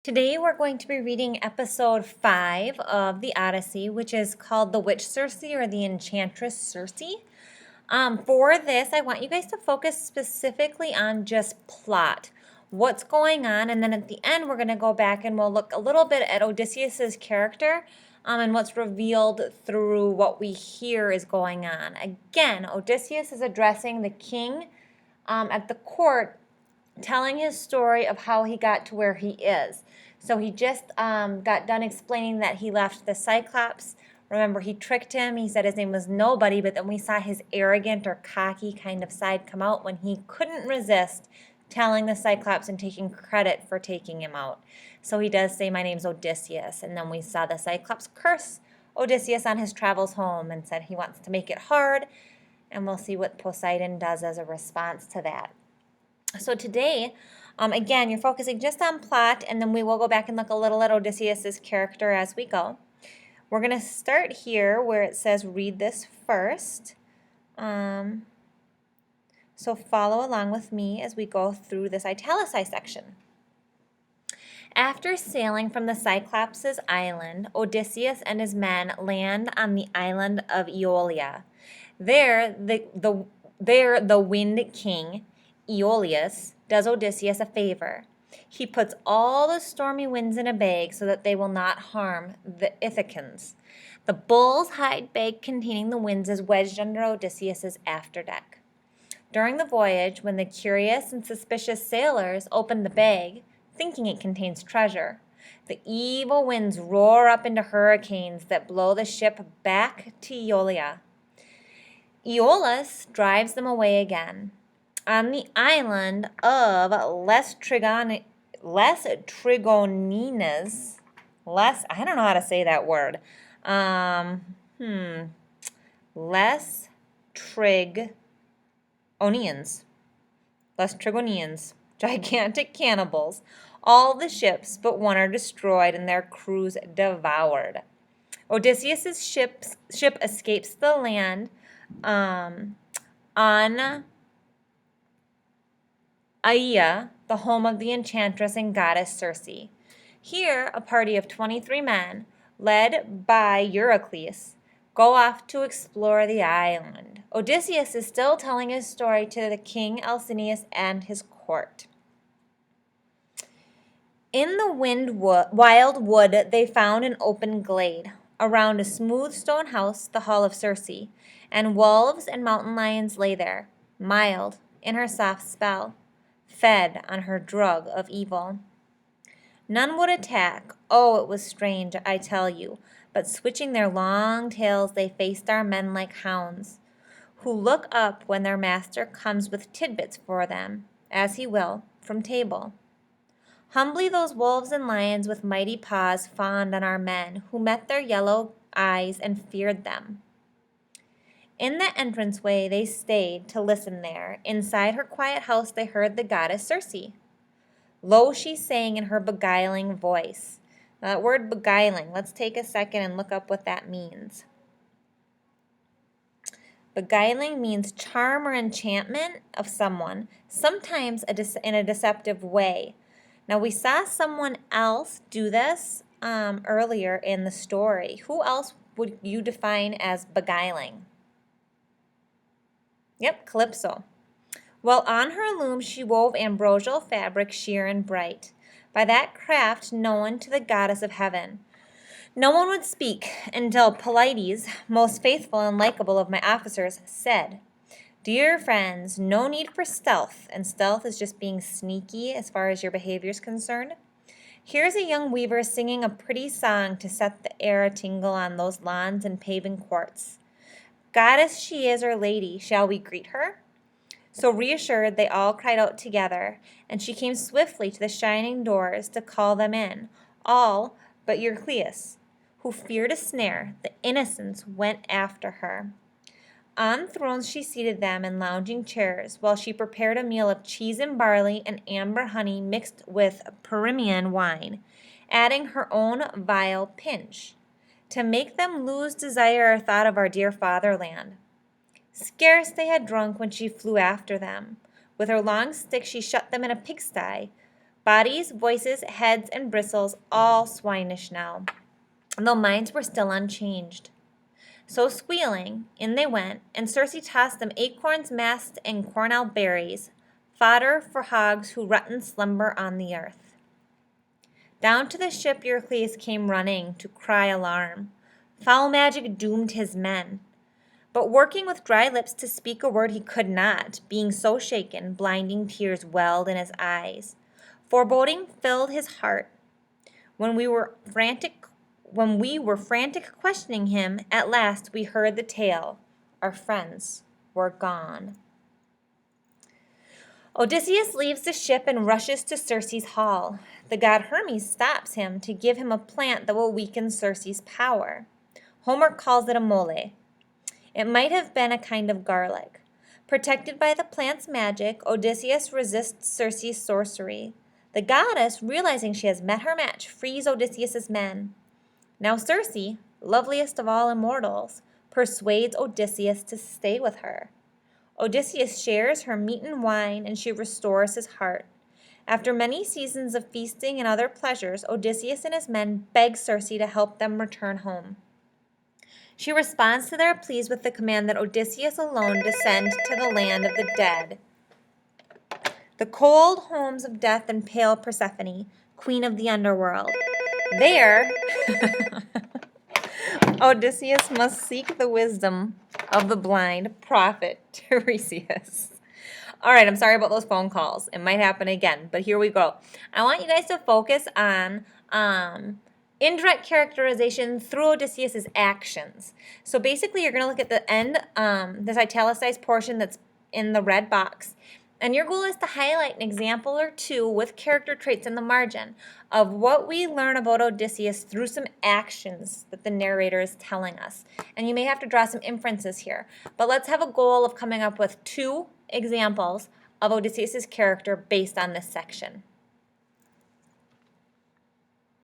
Today we're going to be reading episode 5 of the Odyssey, which is called The Witch Circe or the Enchantress Circe. For this, I want you guys to focus specifically on just plot, what's going on, and then at the end we're going to go back and we'll look a little bit at Odysseus's character and what's revealed through what we hear is going on. Again, Odysseus is addressing the king at the court, telling his story of how he got to where he is. So he just got done explaining that he left the Cyclops. Remember, he tricked him. He said his name was Nobody, but then we saw his arrogant or cocky kind of side come out when he couldn't resist telling the Cyclops and taking credit for taking him out. So he does say, my name's Odysseus. And then we saw the Cyclops curse Odysseus on his travels home and said he wants to make it hard. And we'll see what Poseidon does as a response to that. So today, again, you're focusing just on plot, and then we will go back and look a little at Odysseus's character as we go. We're going to start here where it says read this first. So follow along with me as we go through this italicized section. After sailing from the Cyclops' island, Odysseus and his men land on the island of Aeolia. There, the Wind King, Aeolus, does Odysseus a favor. He puts all the stormy winds in a bag so that they will not harm the Ithacans. The bull's hide bag containing the winds is wedged under Odysseus's afterdeck. During the voyage, when the curious and suspicious sailors open the bag, thinking it contains treasure, the evil winds roar up into hurricanes that blow the ship back to Aeolia. Aeolus drives them away again. On the island of I don't know how to say that word. Less Trigonians, gigantic cannibals. All the ships but one are destroyed and their crews devoured. Odysseus's ship escapes the land on Aea, the home of the enchantress and goddess Circe. Here, a party of 23 men, led by Eurycleus, go off to explore the island. Odysseus is still telling his story to the king Alcinous and his court. In the wild wood they found an open glade. Around a smooth stone house, the hall of Circe, and wolves and mountain lions lay there, mild in her soft spell, fed on her drug of evil. None would attack. Oh, it was strange, I tell you, but switching their long tails they faced our men like hounds, who look up when their master comes with tidbits for them, as he will, from table. Humbly those wolves and lions with mighty paws fawned on our men, who met their yellow eyes and feared them. In the entranceway they stayed to listen there. Inside her quiet house they heard the goddess Circe. Low she sang in her beguiling voice. Now that word beguiling, let's take a second and look up what that means. Beguiling means charm or enchantment of someone, sometimes in a deceptive way. Now we saw someone else do this earlier in the story. Who else would you define as beguiling? Yep, Calypso. Well, on her loom she wove ambrosial fabric sheer and bright. By that craft known to the goddess of heaven. No one would speak until Pylades, most faithful and likable of my officers, said, "Dear friends, no need for stealth," and stealth is just being sneaky as far as your behavior is concerned. Here's a young weaver singing a pretty song to set the air a-tingle on those lawns and paving courts. Goddess she is, or lady, shall we greet her? So reassured, they all cried out together, and she came swiftly to the shining doors to call them in, all but Eurycleus, who feared a snare. The innocents went after her. On thrones she seated them in lounging chairs, while she prepared a meal of cheese and barley and amber honey mixed with Pyrrhenian wine, adding her own vile pinch, to make them lose desire or thought of our dear fatherland. Scarce they had drunk when she flew after them. With her long stick she shut them in a pigsty, Bodies, voices, heads, and bristles, all swinish now, though minds were still unchanged. So squealing, in they went, and Circe tossed them acorns, mast, and cornel berries, fodder for hogs who rut in slumber on the earth. Down to the ship Eurycles came running to cry alarm. Foul magic doomed his men. But working with dry lips to speak a word he could not, being so shaken, blinding tears welled in his eyes. Foreboding filled his heart. When we were frantic questioning him, at last we heard the tale. Our friends were gone. Odysseus leaves the ship and rushes to Circe's hall. The god Hermes stops him to give him a plant that will weaken Circe's power. Homer calls it a mole. It might have been a kind of garlic. Protected by the plant's magic, Odysseus resists Circe's sorcery. The goddess, realizing she has met her match, frees Odysseus's men. Now Circe, loveliest of all immortals, persuades Odysseus to stay with her. Odysseus shares her meat and wine, and she restores his heart. After many seasons of feasting and other pleasures, Odysseus and his men beg Circe to help them return home. She responds to their pleas with the command that Odysseus alone descend to the land of the dead, the cold homes of death and pale Persephone, queen of the underworld. There, Odysseus must seek the wisdom of the blind prophet Tiresias. All right, I'm sorry about those phone calls. It might happen again, but here we go. I want you guys to focus on indirect characterization through Odysseus' actions. So basically, you're going to look at the end, this italicized portion that's in the red box, and your goal is to highlight an example or two with character traits in the margin of what we learn about Odysseus through some actions that the narrator is telling us. And you may have to draw some inferences here, but let's have a goal of coming up with 2 examples of Odysseus' character based on this section.